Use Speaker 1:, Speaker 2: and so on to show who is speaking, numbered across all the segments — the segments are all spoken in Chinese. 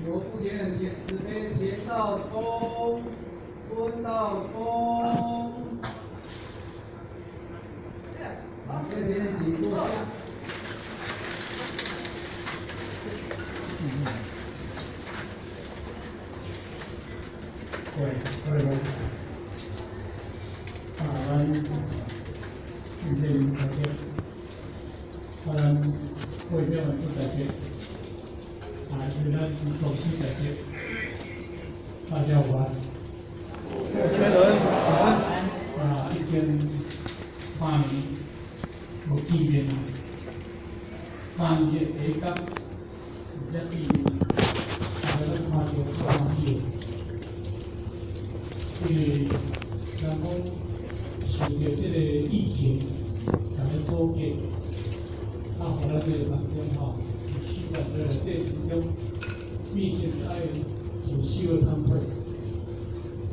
Speaker 1: 由腹前前指背前到冲，蹲到冲，背前颈坐下。
Speaker 2: 对，咱今天大家，咱会长的大家，是咱董事大家，大家好啊。已经3年无见面啦，3年第一天，而且大家都看到欢喜。因为咱讲受到这个疫情，大家阻隔，互咱这个人中吼，习惯在内底这种变成爱自首的工作，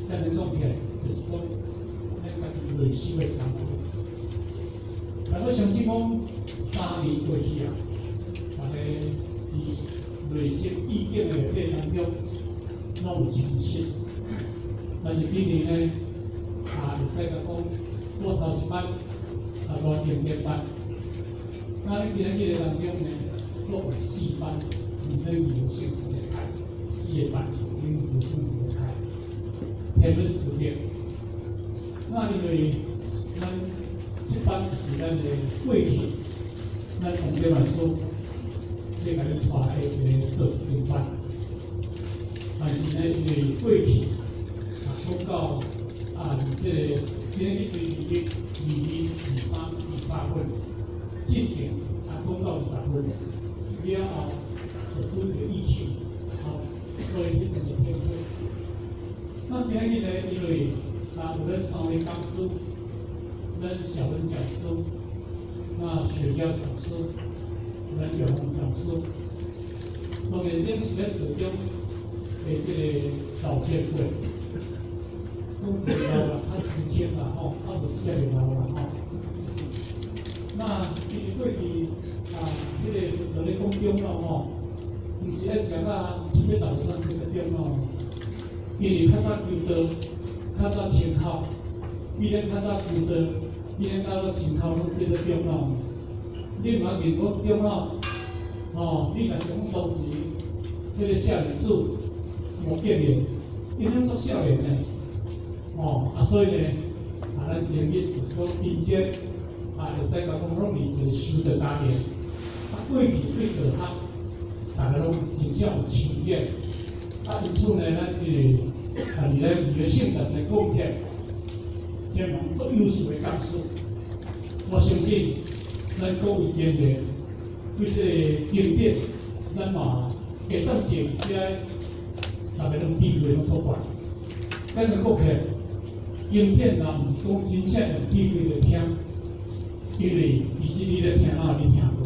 Speaker 2: 咱来讲起来，就是讲咱家己内心的工作。但我相信讲3年过去啊，大家伫内心意境的这当中，拢有清晰。但是今年呢，会使甲讲，我头一摆热情结班，那你今仔日当中呢，我有4班，唔等于有性别开，4个班级因有性别开，天论时间。那因为咱这班是咱的过去，咱同学来说，要甲你带一个特殊班，但是呢，因为过去。讲到这个今日21、22、23分进行讲到20分，了后就拄着疫情，所以变成就偏会。那今日呢，因为有咱3位讲师，咱小文讲师，那雪娇讲师，咱远红讲师，当然这是咱最终的这个道歉会。都知道了，他直接啦吼，他不是在领导啦吼。那因为过去迄个就咧讲中咯吼，毋是咧讲7月15日这个中咯，因为较早求道，较早前后，比咱较早求道，比咱较早前后拢叫做中咯。你嘛认讲中咯，吼，你若是讲当时迄个少年子无见面，因咱做少年呢。所以呢，咱今日就讲并且会使甲讲拢是一个修德家庭，过去对大学，大家拢真正有经验，因此呢，咱伫咱娱乐性质来贡献，前方最优秀的讲师，我相信咱各位前辈对这个经典，咱嘛会当正些，大家拢地位拢做惯，咱来贡献。经典啊，毋是讲真正用智慧来听，因为其实你咧听你听过，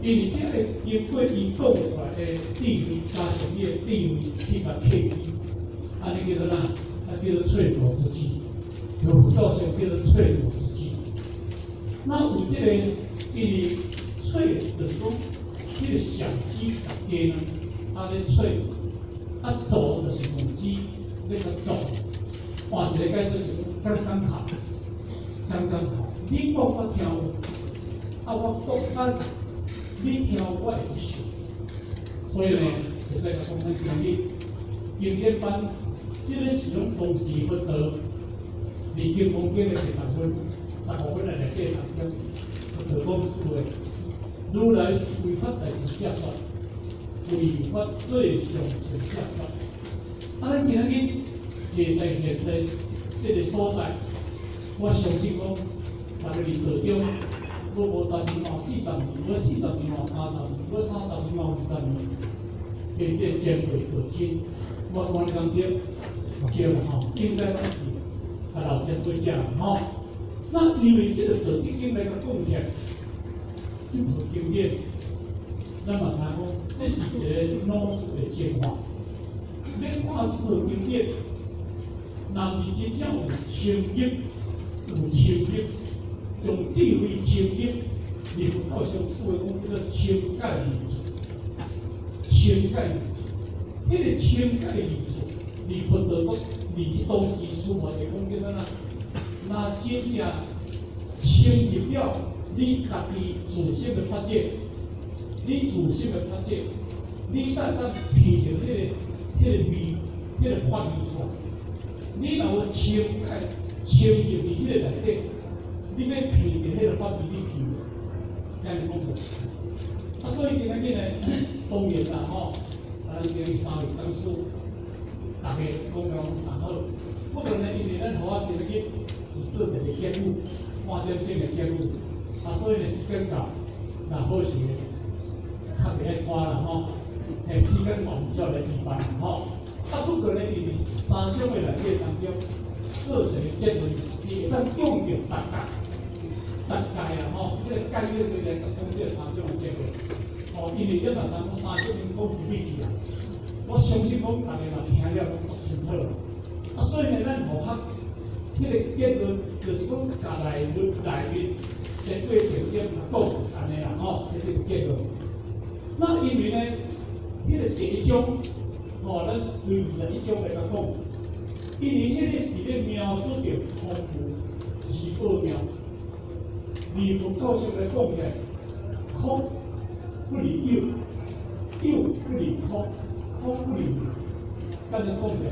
Speaker 2: 因为这个经过伊讲出来的智慧加上伊的智慧去甲刻意，尼叫做哪？叫做淬火之气，有辅导上叫做淬火之气。那有这个，因为淬就是讲，这个上基上根啊，咧淬，走就是母鸡，那个走。换一个解释就是刚刚好，刚刚好。你讲我听有，我讲你听我会接受。所以呢，会使甲讲咱今日经典班，这个是用同时分到离经风经的20分、15分来这当中，就讲是对。如来是违法代志下说，违法最上层下说。咱今日。坐在现在这个所在，我相信讲，大家伫道中，我50年后、40年，我40年后、30年，我30年后、50年，的这前辈道亲，我感觉叫吼，应该拢是老前辈者吼。那因为这个道经经来个贡献，这部经典，咱嘛知讲，这是一个脑子的进化。你看这部经典。若是真正有情义，用智慧情义，你有靠上所谓讲叫做情感艺术，情感艺术。迄个清洁的艺术，离佛道国，离当时书法的讲叫哪？那真正清入了你家己自身的发展，你自身的发展，你单闻到迄个味，迄个法味出来，你若有清入伫迄个内底，你要闻到迄个法味，你闻，敢是讲无？所以今仔日呢，当然啦吼，今日3月当初，大家讲了真好。不过呢，因为咱好今日是做一个节目，半点钟的节目，所以呢时间到，那好时较袂爱拖啦吼，时间往少来举办吼。不过呢，因为3种的内底当中，做一个结论是会当用着大概啦吼，这个概念对来讲这3种的结论。因为咱若讲3种讲是秘籍啊，我相信讲大家嘛听了拢足清楚啦。所以呢，咱学校迄个结论就是讲，家内面在对条件讲安尼啦吼，这个结论。那因为呢，迄个第一章，咱对21章来讲，因为迄个是咧描述着空无之奥妙。离佛教授来讲起来，空不离有，有不离空，空不离有。咱就讲起来，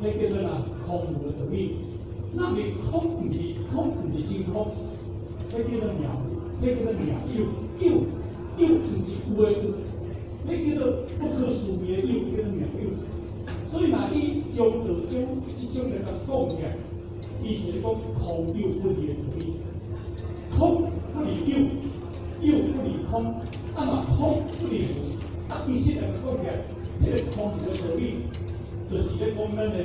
Speaker 2: 那叫做哪空无的道理。那个空不是真空，那叫做妙，那叫做妙有，有不是有的有，那叫做不可思议的有，叫做妙有。所以若伊将道将这种来讲起来，意思是讲空有不离的道理。空不离有，有不离空，嘛空不离无。其实来讲起来，迄个空的道理，就是咧讲咱的，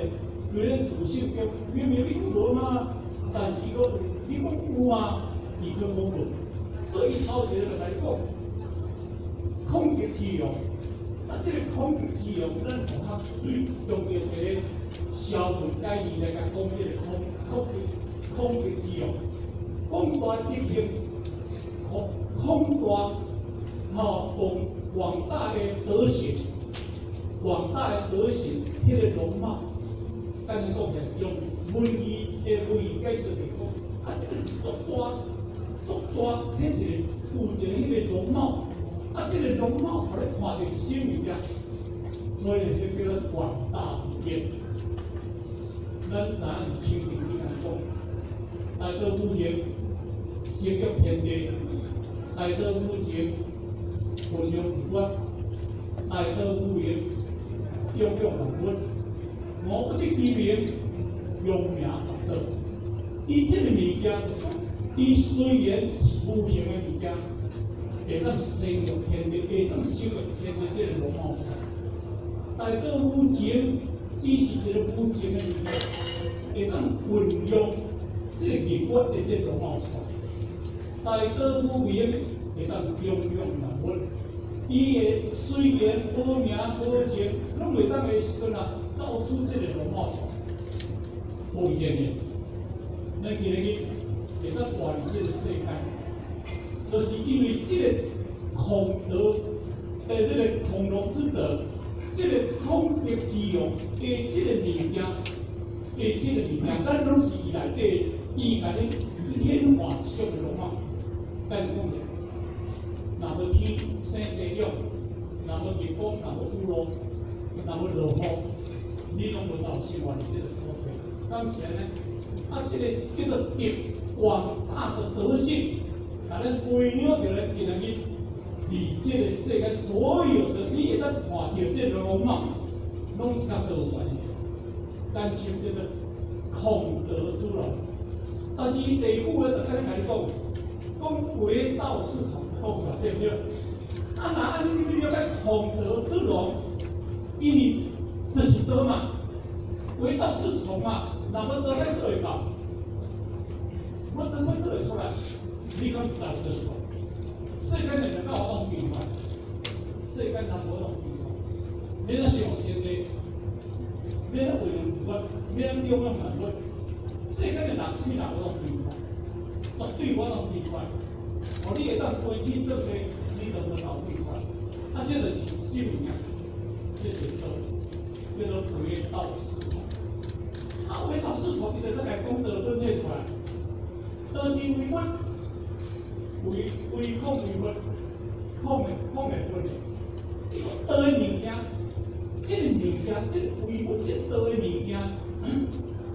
Speaker 2: 对咱自身讲，明明你讲无嘛，但是伊讲你讲有啊，伊讲无无。所以头一个就来讲，空极之用。这个空极之用，咱学校用着一个消文解义来讲这个空极之用。空大一片，空大广大的德行，迄个容貌，咱讲起来用文字解释来讲，这个是足大，迄是有一个迄个容貌，这个容貌，互咱看着是什么呀？所以就叫做广大无边。咱知影清净理来讲，大道无言。成就天地，大道无情，分量不绝；大道无言，永永不分。无不的机名，用名不得。伊这个物件，伊虽然是无形的物件，会当生入天地，会当生入天地这个容貌出来。大道无情，伊是一个无情的物件，会当运用这个物骨的这个容貌出来。大道无名，会当永永难分。伊个虽然无名无情，拢会当个时阵啊，造出这个容貌出来。无见面，咱今日会当活伫这个世界，就是因为这个空德，这个空龙之德，这个空极之用的这个物件，咱拢是伊内底伊甲你显化出的容貌。咱讲者，若无天生地养，若无日光，若无雨露，若无落雨，你拢无法生活伫这个土地。当前呢，这个叫做广大的德性，把咱归纳着来，今日离这个世间所有的你会当看到这个容貌，拢是较多元的。咱称叫做空德之容。但是伊第5个就甲你讲。讲为道是从空的，对不对？那按你了解空德之容，因为就是道嘛，为道是从嘛，那么道在这里搞，我道在这里出来，你讲知道这是错？世间人哪有活动变化？世间人无动变化，免得想天地，免得为人不屈，免得中央难屈。世间的人是哪有动变化？绝对无能变出来，你会当规矩做些，你就无能变出来。这就是基本样，这就是道。件，这为我这道的物件，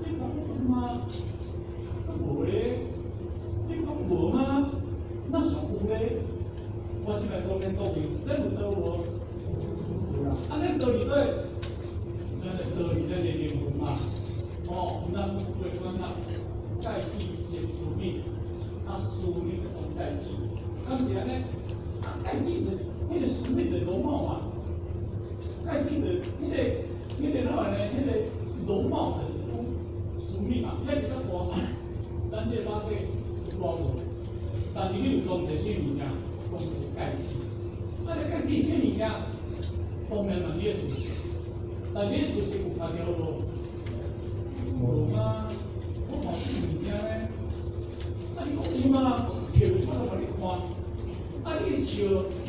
Speaker 2: 你讲有吗？无咧，你讲无吗？那上有咧，我是来当面讲的，咱有道无？有啦，啊，咱道理对，咱的道理咱的灵魂嘛，哦，咱不是会讲啦，代志先书面，啊，书面的讲代志，咁是安尼，啊，代志就迄个书面的容貌嘛。代志的，迄个哪话呢？迄个容貌就是讲书面嘛，遐比较大嘛。咱这把这大无，但是你有讲这些物件，讲是代志。啊，你代志些物件，当然嘛你的自信，但你的自信有拍条路，无吗？我看这物件呢，啊你讲有吗？跳出来互你看，啊你笑，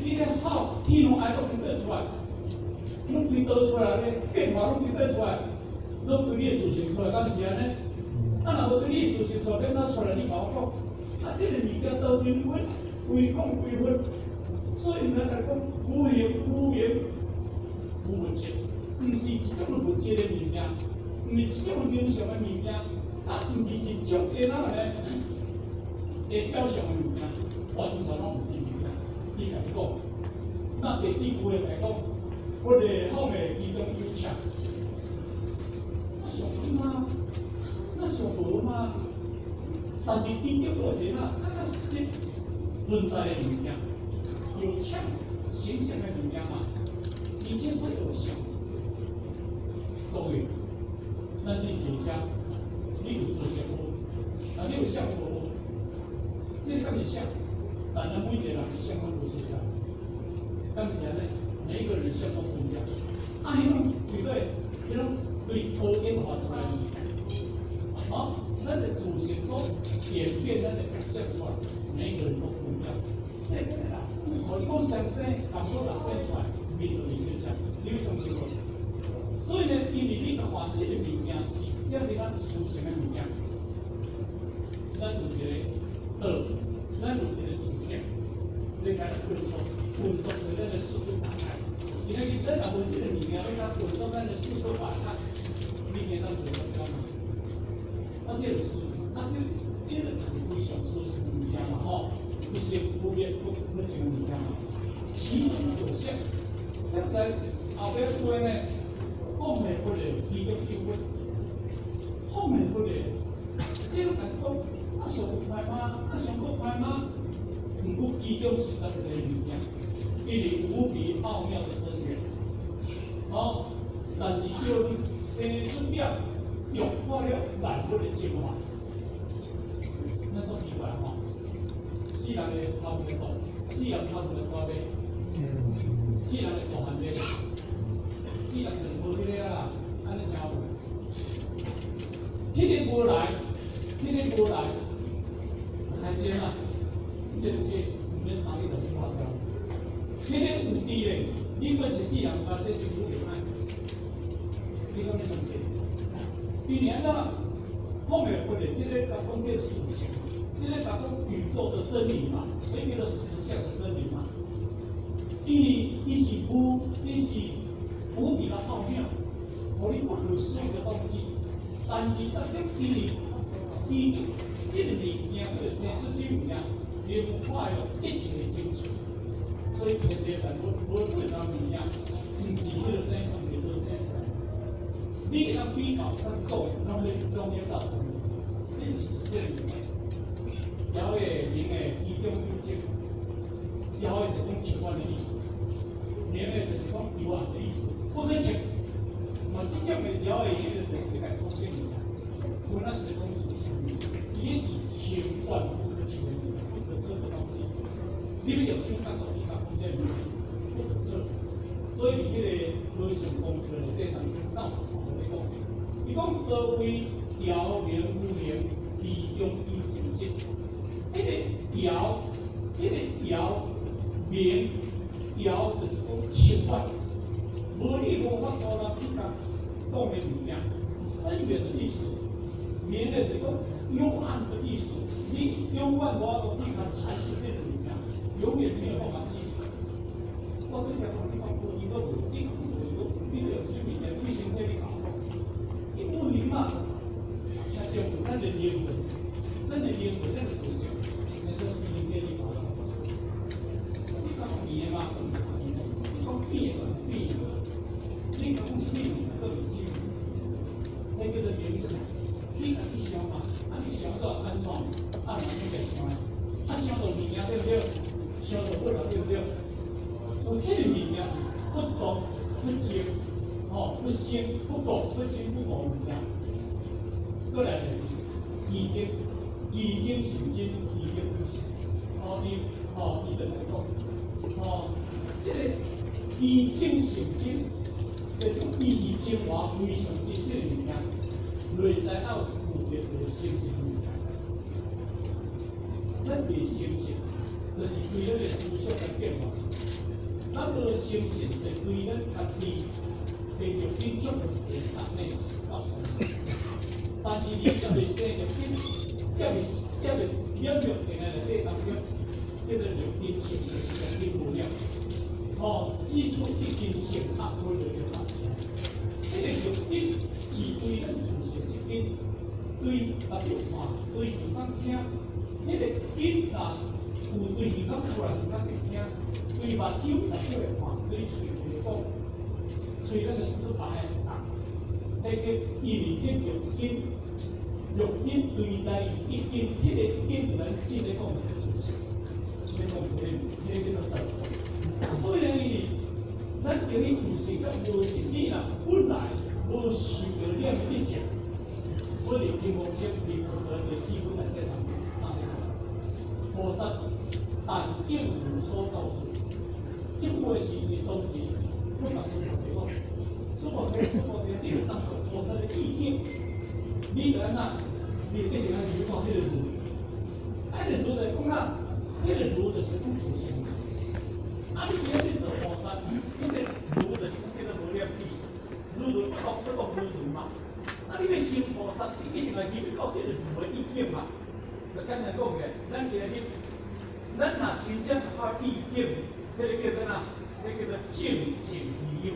Speaker 2: 你咧好，天龙爱都看得出来。拢推导出来咧，变化拢推导出来，拢对你的自信出来，敢是安尼？啊，若无对你的自信出来，变哪出来？你甲我讲，啊，这个物件到时我为讲归分，所以咱来讲有形有物质，毋是一种物质的物件，毋是一种形象的物件，啊，毋是一种个哪呢？会表象的物件，完全拢毋是物件。你甲伊讲，那第四句来讲。我哋后面其中有抢，那上有吗？那上无吗？但是真正有一个较实存在的物件，有抢形象的物件嘛，以前会有像，各位，咱这真正你有做什无？啊，你有像无？这个敢是像，但咱每一个人像拢不是像，敢是安尼？每一个人相都不一样，啊，迄种对对，迄种对科研化出来的物件，好，咱的主形所演变，咱的表现出来，每一个人都不一样。生出来啦，和你讲相生，感觉啦生出来，面就面就像，你为什么结果？所以呢，因为你个话，这个物件是这样的咱属性的物件，咱有一个道，咱有一个主线，你看运作，运作是咱的四肢打开。因为你真若无这个物件，你讲运作咱的四肢打开，你见咱做得了吗？啊，这个是，啊，这个就是非常舒适的物件嘛，吼，一些不变不这个物件嘛，其中有项，现在后边说呢，后面不能一个就会，后面不能，这个感觉啊上快吗？啊上够快吗？不过其中是咱的物件，因为无比奥妙的深渊，好，但是叫你生出了。用化了万物的精华，那种奇怪吼，世人的差不多，世人差不多多呗，世人的大汉呗，世人就无迄个啦，安尼听有？迄个无来，开始啦，这就是免三个就不好调。迄个有滴咧，你本是世人，把说是不厉害，你讲你相信？比如呢，后面或者这个讲这个属性，这个讲宇宙的真理嘛，所以叫做实相的真理嘛。因为伊是无比的奥妙，我们不可思议的东西。但是咱这因为伊这个物件或者生出这物件，连化有一切的精髓，所以天地万物无对咱物件，唔是迄个生出来就生出来。你给他比较，他讲拢会造成，你是这里面，了的名的一种有情，了的是讲情观的意思，名的就是讲幽暗的意思，不可情。嘛，真正的了的迄个就是这个空性物件，本来是讲属性物件，也是情观不可情的物件，不可测的东西。你们有情感到地方空间物件不可测，所以你这个微生功课的对当中到。伊讲何为调明无明，利用以成实。迄个调明就是讲情感，无你无法度啦，去讲的物件，深远的意思，明的就是讲幽暗的意思。你幽暗我都去讲阐述这个物件，永远没有办法记。我最想讲你讲过一个无，你有什么物件？到安怎？啊，人去变啥？啊，伤到物件对不对？伤到骨头对不对？有迄个物件是不动不静，不生不动不静不动物件。过来就是义经，义经行经，义经不行。伊就来讲，这个义经行经，这种伊是精华非常真实的物件，内在要负责的心是物件。咱未诚信，就是对咱的思想的变化；咱无诚信，就对咱家己继续紧张的发生到处。但是你要未生入紧，要未了入进来内底当中，这个入定性就是入定无了。基础已经成合，我就要发生。这个入定是对咱自身一定，对大家看，对人讲听。迄个音啊，有对耳孔出来，耳孔会听；对目睭来过来看，对嘴来讲，嘴咱个思维会动。迄个意念用音，用音对待一音，迄个音人真个讲的事情，你讲对，迄个叫做道理。所以呢，咱叫你自信甲无信你啦，本来无受到念的一切，所以经过经历过的四分内底当中。菩萨但应如所告诉，这句话是你当时我把师父给我，师父给你有当作菩萨的意见，你就安那，你一定要去讲迄个儒，迄个儒来讲啦，迄个儒就是讲自性嘛。啊，你今日做菩萨，迄个儒就是讲叫做无念意思，儒就不讲儒儒嘛。啊，你要修菩萨，你一定要依靠这个儒的意见嘛。就简单讲嘅，咱今日，咱若真正靠意见，迄个叫做哪？迄叫做正信理由。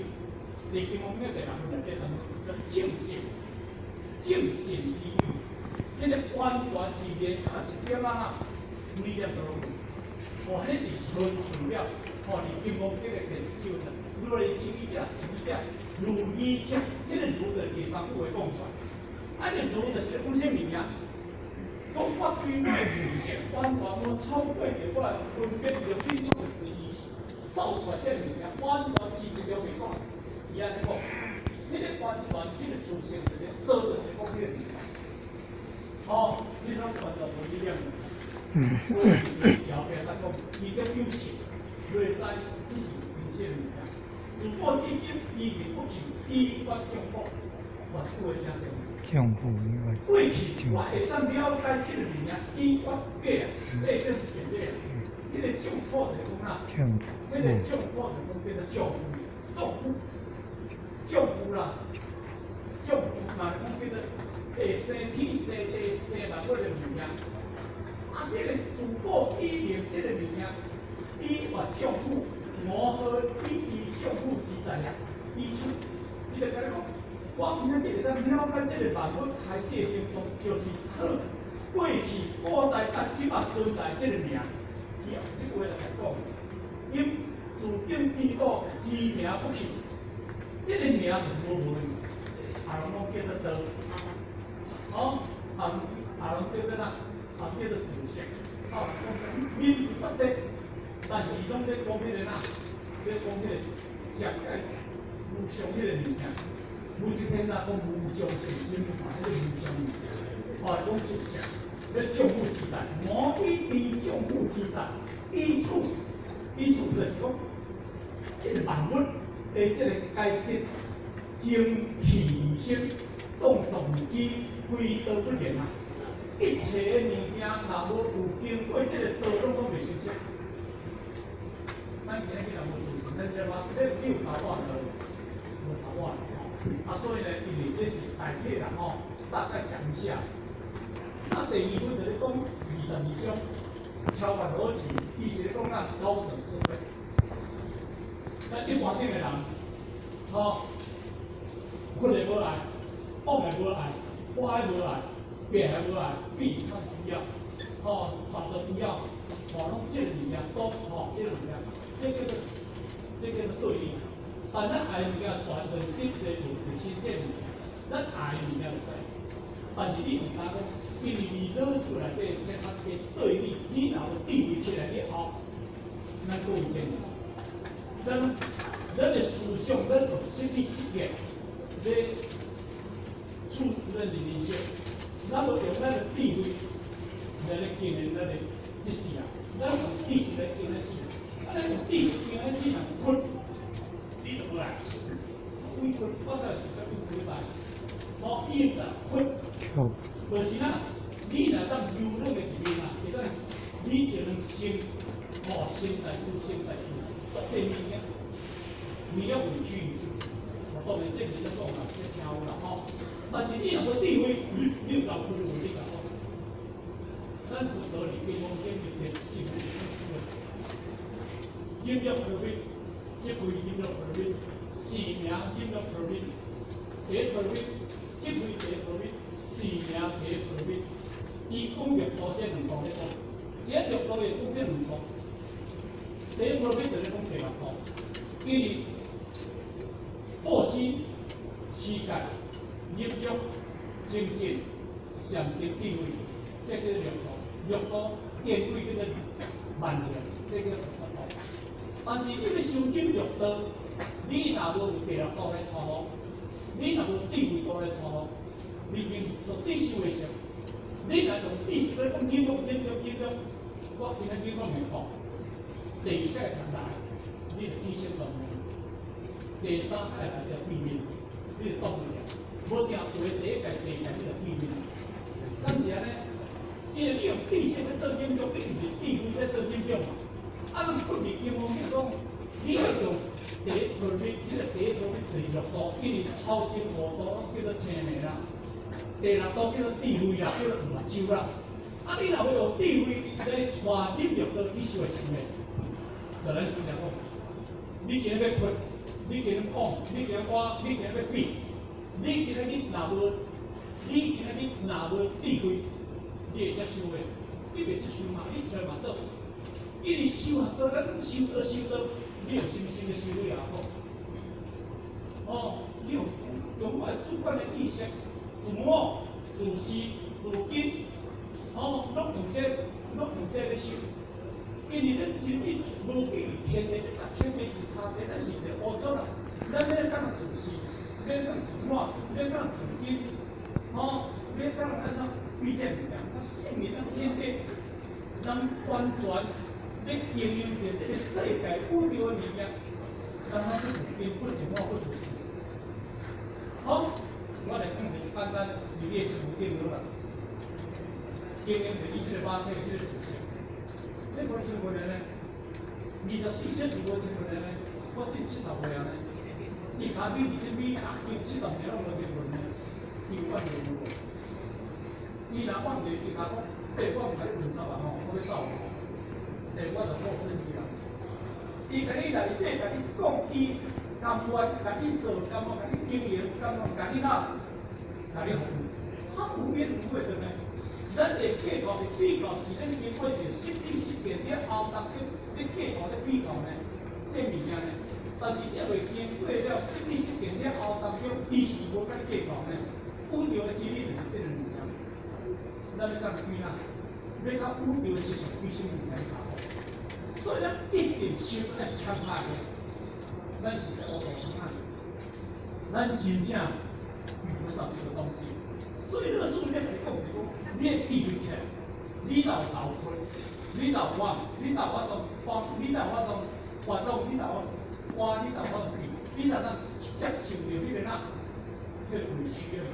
Speaker 2: 你经文咩地方内底叫正信理由。迄个完全是连一点啊，每点都有。迄是纯除了，你经文这个电手的，如来经义者、行者、如意者，迄个如的第三句话讲出来，这如就是讲啥物啊？讲我对我的自性完全无超过着我来分别着对错的意思，造出来这物件完全是一条袂错。伊安尼讲，迄个完全迄个自性是咧，倒就是讲迄个物件。你拢完全无力量。所以后边咱讲，伊叫有性，内在伊是真实物件。自古至今，依然不弃，依法降福，我是句话真对。降福以外，过去我会当了解这个物件，依法假，这是真理。这个降福就讲啦，那个降福就讲叫做降福啦，降福嘛，讲叫做下生天生地生嘛，嗰个物件。这个自古以来，这个物件依法降福，我和依降福之在呀，依出，你就甲你讲。我今日给咱了解这个万物开始的地方，就是过去古代到今嘛存在这个名，以后这句话来讲，因自今以古其名不去，这个名就是无无的，阿人讲叫做道，阿人叫做哪？叫做自性，民事实际，但是拢在讲迄个哪？在讲迄个上界无上迄个物件。每一天呐，讲无上性，因为嘛，迄个无上物，讲自性，要降福之在，无依降福之在，依处就是讲，这个万物的这个改变，精气生，动作无机，非道不言啊！一切物件若无有经过这个道，拢袂成熟。咱今日若无自信，咱知嘛？你有查我无？无查我。所以呢，因为这是大体人大概讲一下。第二本就是讲22章，超凡逻辑，伊是咧讲咱高等智慧。咱一般顶的人，困的无爱，恶的无爱，歪的无爱，白的无爱，比较不要，啥都不要，拢这个物件都这个物件，这叫做对立。但咱爱物件全对得个有新鲜物件，咱爱物件就对。但是你唔敢讲，因为你攞出来这他嘅对立，你若有地位起来了后，咱各位先，咱的思想，咱有心理实验，咧处咱的人生，咱要用咱的智慧来经营咱的这世啊，咱用知识来经营世，咱用知识经营世人困，你就来，为困，我就是在为困来，我伊就困，就是呐。你若当优良的一面啊，其实你就能先来出，先来出，这面呢，你要委屈于自己。我当然这个在讲啦，在听有啦吼。但是你若无智慧，你就走不路你啦吼。咱有道理，比方讲，就是是非音乐permit，即回音乐permit，是名音乐permit，第一permit，即回第一permit，是名第一permit。伊讲绿图这两图咧讲，这绿图会讲这两图，第一图咧就咧讲地画图，因为布施、世界、业力、精进、上进智慧，这叫绿图。绿图电位叫做万条，这叫十图。但是你要修进绿道，你若无地画图来操作，你若无智慧图来操作，你经就对修会上。你若用知识来讲研究，我今仔研究未讲。第二个常来，你就知识上面；第三个来就避免，你就当不了。无听话，第一个、第二个你就避免。当时呢，因为你用知识来做研究，你毋是智慧来做研究嘛。啊，咱不是经方面讲，你要用第一方面，即个第一方面是绿度，因为超前无度叫做青梅啦。第六道叫做智慧啦，叫做目睭啦。啊，你若要用智慧来传进入到你修的生命，就咱主常讲，你今日要困，你今日讲，你今日挖，你今日要变，你今日你若无智慧，你会接受的，你袂接受嘛？你是来嘛倒？因为修啊，到咱修到，你用心的修为也好。哦，你用我主观的意识。自我、自私、自矜，哦，拢用这咧修，因为咱人体无比天的，甲天地是差这，咱是一个乌糟啦。咱要讲自私，要讲自我，要讲自矜，哦，要讲安怎比这物件，咱生命咱天地，咱完全要经营着这个世界宇宙的物件，咱不自矜，不自我，不自私，好。我来讲就是简单，你列是5点多了，经营着你这个8岁这个事情，这不是我的呢，24岁是我这个呢，我是70岁啊呢，你看你20米大，你70岁了我这个呢，你有办法无？你若放着，你讲我对我唔係50萬吼，我要走，所以我就做生意啦。伊甲你来底甲你讲，伊甘愿甲你做，甘愿甲你经营，甘愿甲你哪？甲你服务，他无缘无故的呢。咱的计划的比较是咱经过是实地实践了后，当中你计划的比较呢，这物件呢，但是因为经过了实地实践了后，当中伊是无甲你计划呢，宇宙的真理就是这个物件。咱要讲对啦，要讲宇宙的事情必须物件查好，所以咱一定修在参考的，咱是在学习看，咱真正。遇不上这个东西，所以这个书里面来讲，你的智慧起来，你老劳困，你老忘，你老发动慌，你老发动活动，你老挖，你老发动去，你老让接受着你个那，这个委屈的，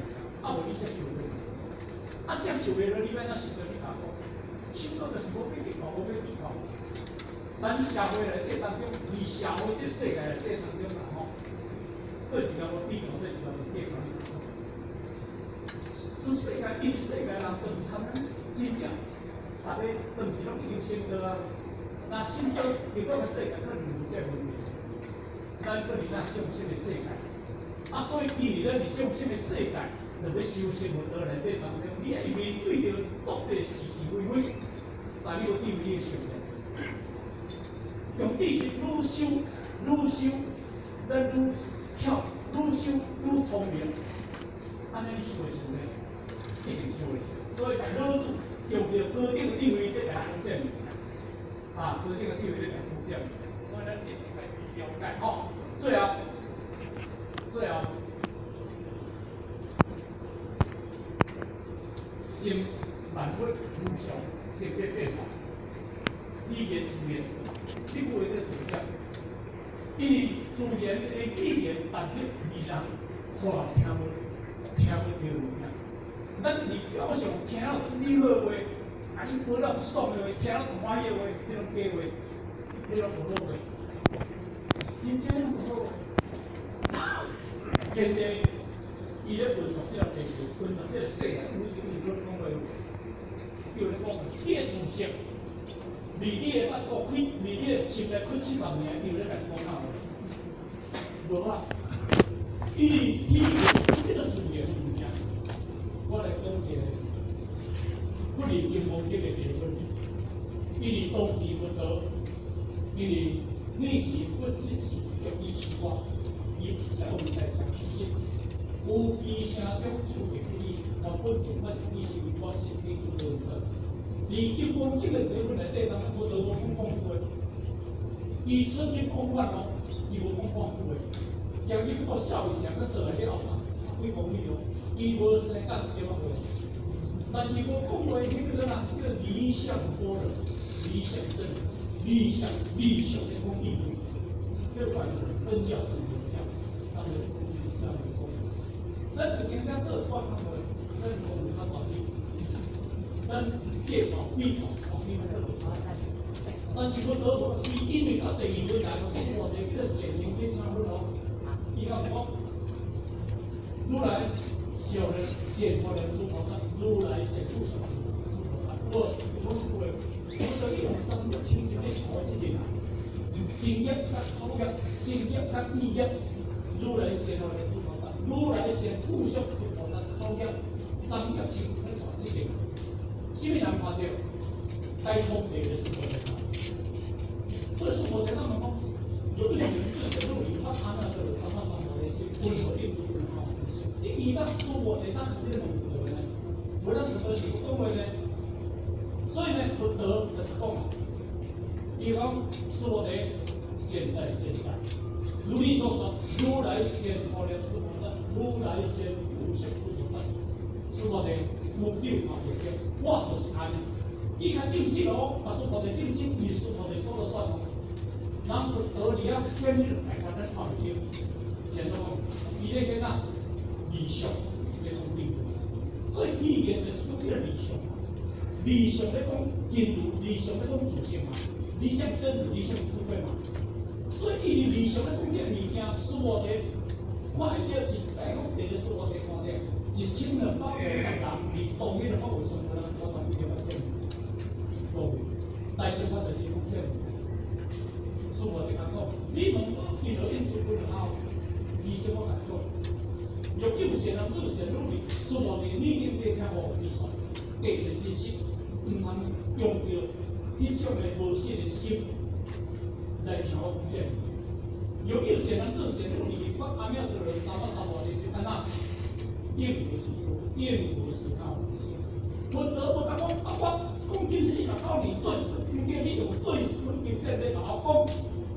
Speaker 2: 啊无你接受着，啊接受袂落，你要怎受着你讲讲？手段就是无必要，无必要。咱社会内底当中，以社会这世界内底当中啦吼，这是叫做比较，这是叫做计划。世界人都是他们真正，大家都是拢已经升到啊。那升到结果个世界可能无这问题，咱可能咱上升的世界，啊，所以因为咱是上升的世界，就要修生活道内底当中，你要面对着作者是非，但你有智慧你修的，用知识愈修，咱愈巧，愈修愈聪明，安尼你修会成呢？一定修会成，所以老师用着高等的地位在来贡献，高等的地位在来贡献，所以咱一定要了解吼。最后，先万物无常，先别变化，语言自然，这句话最重要。因为自然的语言，但是自然看听不到。咱你表上听到你好话，你讲了爽的话，听到欢喜的话，这种假话，这种无好话，真正无好话。现在伊咧分作些地区，分作些细啊，有时讲话，叫你讲建筑性，离你的腹股开，离你的心来开70年，叫你来讲啥话？无啊，因为这个自然物件。我来讲一个不离经风经的理论，因为当时不得，因为你是不失时，叫伊是我，伊小人在讲其实，有医生中处理你，但本身我是医生，我是你不认真。离经风经的理论内底，咱不得无讲话，伊出去讲法咯，伊无讲话，由伊个小医生，佮倒来了，几公里哦。伊无生干一点话，但是我讲话迄个人啊，叫理想多人，理想真，理想的讲义理，这款身教是有教，他们这样的讲。咱人家做官他们，咱讲他法律，咱借法律法法律在落差。但是我得无是因为他第二位来到生活的这个显灵的差不多，伊讲讲，如来。小人显佛人诸菩萨，如来显不少诸菩萨。我讲一句，我得用3业清净的考这个，心业甲口业，心业甲意业，如来显佛人诸菩萨，如来显不少诸菩萨口业，3业清净的考这个。什么人看到？该通的是佛的看，所以是佛的那么讲，有一些人自显入理，他阿那个什么的是温和定住不能好。伊当说我的，当是这种不得呢，不让什么是不恭维呢？所以呢，不得的讲，伊讲说的现在，如你所说，如来显佛了诸菩萨，如来显无上诸菩萨，说的有六法界的，我就是安尼。伊较正式哦，把说的正式，伊说的说了算哦。人不得你啊，跟你来看咱考虑，简单讲，伊咧个呐。理想在讲理，所以语言就是讲迄个理想嘛。理想在讲真如，理想在讲自性嘛。理想真如，理想智慧嘛。所以伊理想在讲这个物件，所有的看会到是大方面的所有的观点，1200五十人，离当日的范围上无人可能比较正。对，但是我就是讲这个，所有的人讲，你问我，伊就应做不好，医生我讲讲。有些人自身努力，所有的你应该听我比赛，给人真实，唔通用着迄种的无信的心来调整。有些人自身努力，我阿庙做了300多的是安那，应不是做，应不是靠。不得不讲我讲近40年对今天你用对本今天来好讲，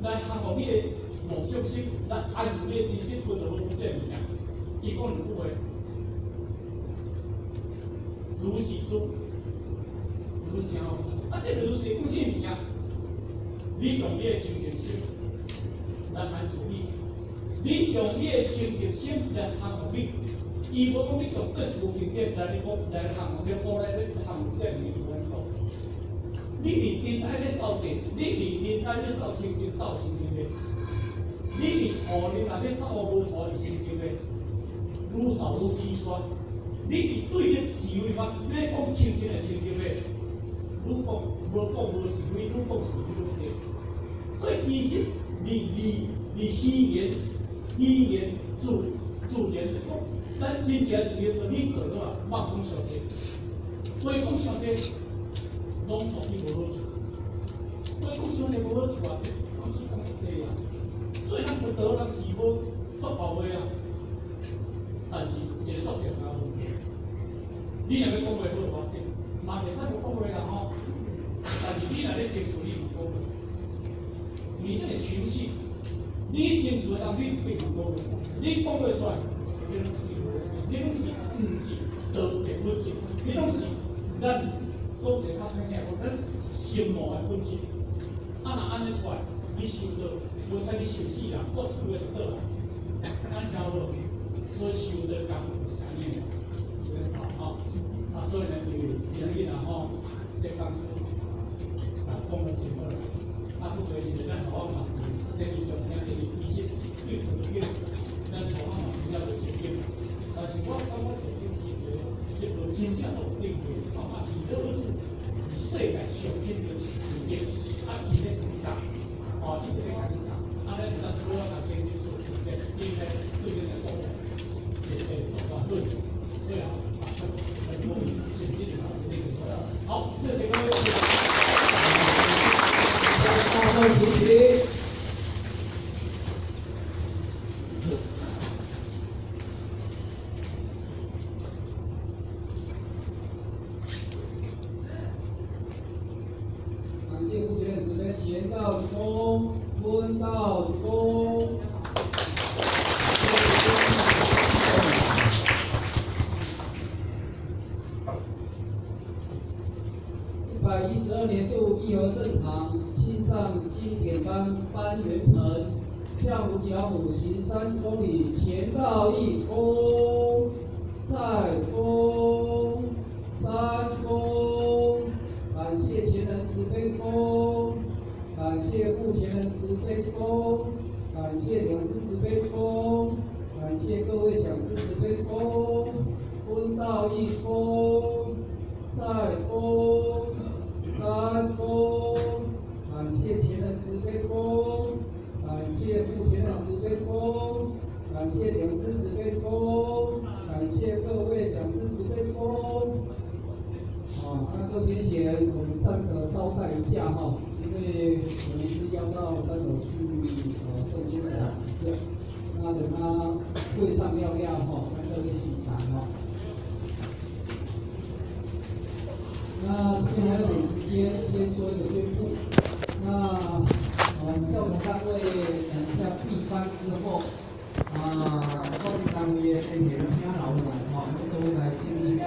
Speaker 2: 来克服你的梦想心，来安住你的知识，不得不这样。伊讲两句话，如是诸，如是后，这如是讲啥物啊？你用你的清净心来安住你，你用你的清净心来克服你。伊无讲你用对无经典来克服来克服，要过来咧克服这物无讲。你认真爱咧守定，你认真爱咧守清净的，你认护人爱咧守无护是清净的。愈少愈低酸，你对咧是非法，你讲清净的，愈讲无是非，愈讲是非愈多。所以其实你语言自然的讲，咱真正自然的你做到啊，莫讲上帝，所以讲上帝，拢做你无好处，所以讲上帝无好处啊，讲是讲这样，所以咱不得咱是无做好话啊。但是一个作者他问题，你若要讲话好话，嘛袂使无讲话啦吼。但是你若咧接触，你唔讲话，你这个情绪，你接触的当你是变唔讲话，你讲话出来，你拢是唔是道德本质，你拢是咱讲一个较听起，咱心魔的本质。啊，若安尼出来，你受到，无使你受死人，我出来就倒来，咱听无？所以受到感是安尼的，吼。啊，所以呢，就今日啊吼，这公司啊讲得真好啦。啊，不过就是咱台湾嘛是生意中听这个医生对不对？咱台湾嘛比较有经验，但是我感觉这种是这个真正有定位，啊嘛是儿子世界上紧的事业，啊伊咧讲，哦，伊咧讲，啊咧咱主要来经济做准备，应该对这个讲，也是做论述，最好把这很多先进的老师这个好，谢谢各位。
Speaker 1: 大会主席。感谢副主任指挥前到中，温到中。112年度义和圣堂庆上经典班班员成，跳舞脚舞行30公里，前到一公，再公，3公，感谢前人慈悲公，感谢副前人慈悲公，感谢两师慈悲公，感谢各位讲师慈悲公，温到一公，再公。3公，感谢前人慈悲公，感谢副前人慈悲公，感谢两师慈悲公，感谢各位讲师慈悲公。那各位先贤，我们站着稍待一下哈，因为我们是要到3楼去受经的时间，那等他会上尿尿哈，跟各位细谈哈。那这边还有点时间，先做一个宣布。那校务单位等一下闭班之后，后面单位也请老人这位来尽力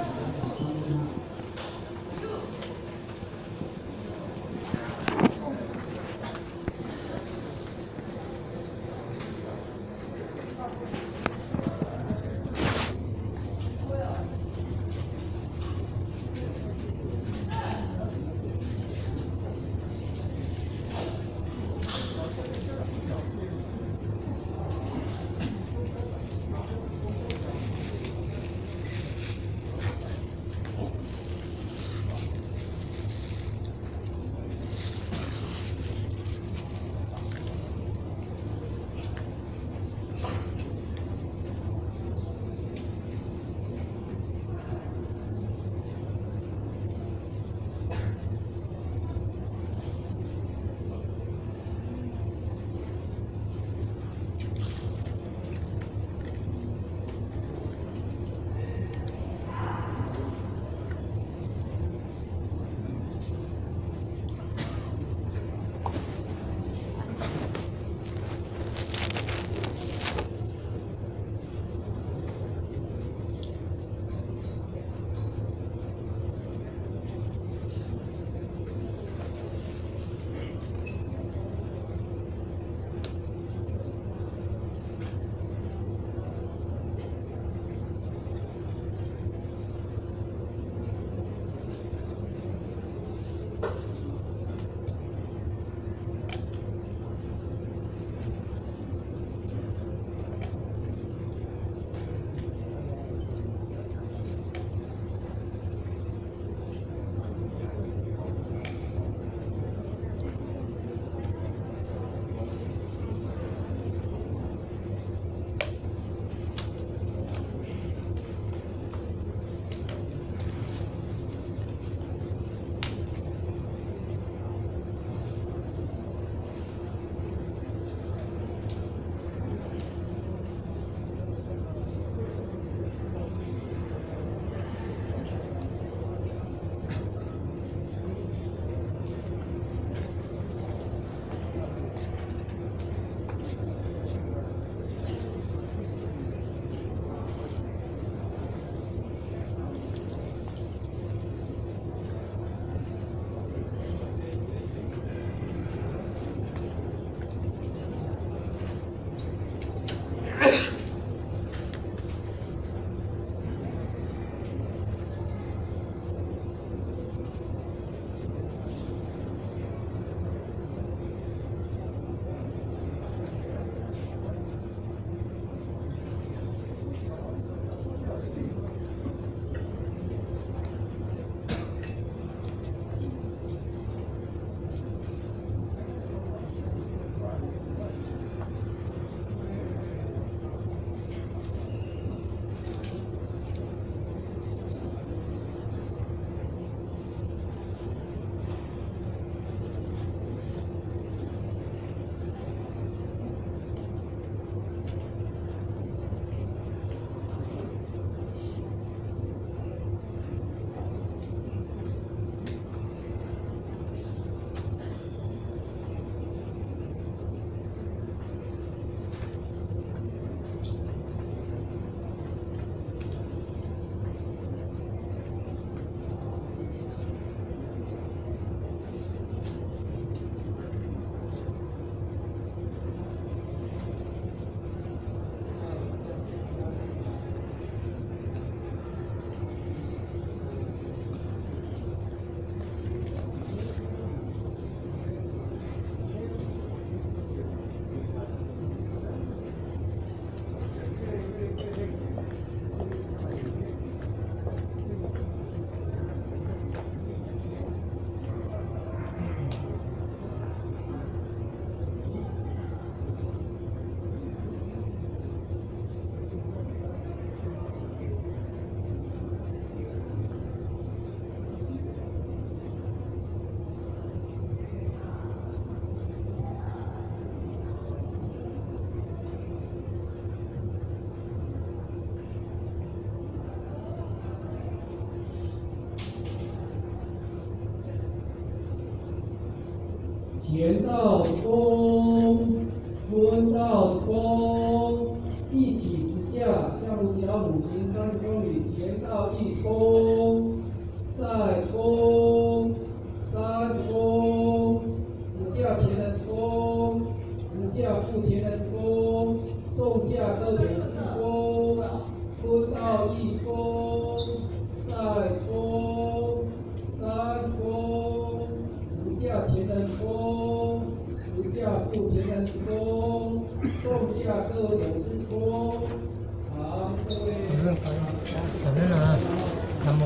Speaker 1: 前到弓，蹲到弓，一起持架，向五脚母行30公里，前到1弓，再弓，3弓，持架前人弓，持架腹前人弓，送架2.4弓，蹲到1弓，再弓，3弓，持架前人弓，持架腹前人弓，送架各2.4弓。好，各位。
Speaker 3: 反正呢，kamu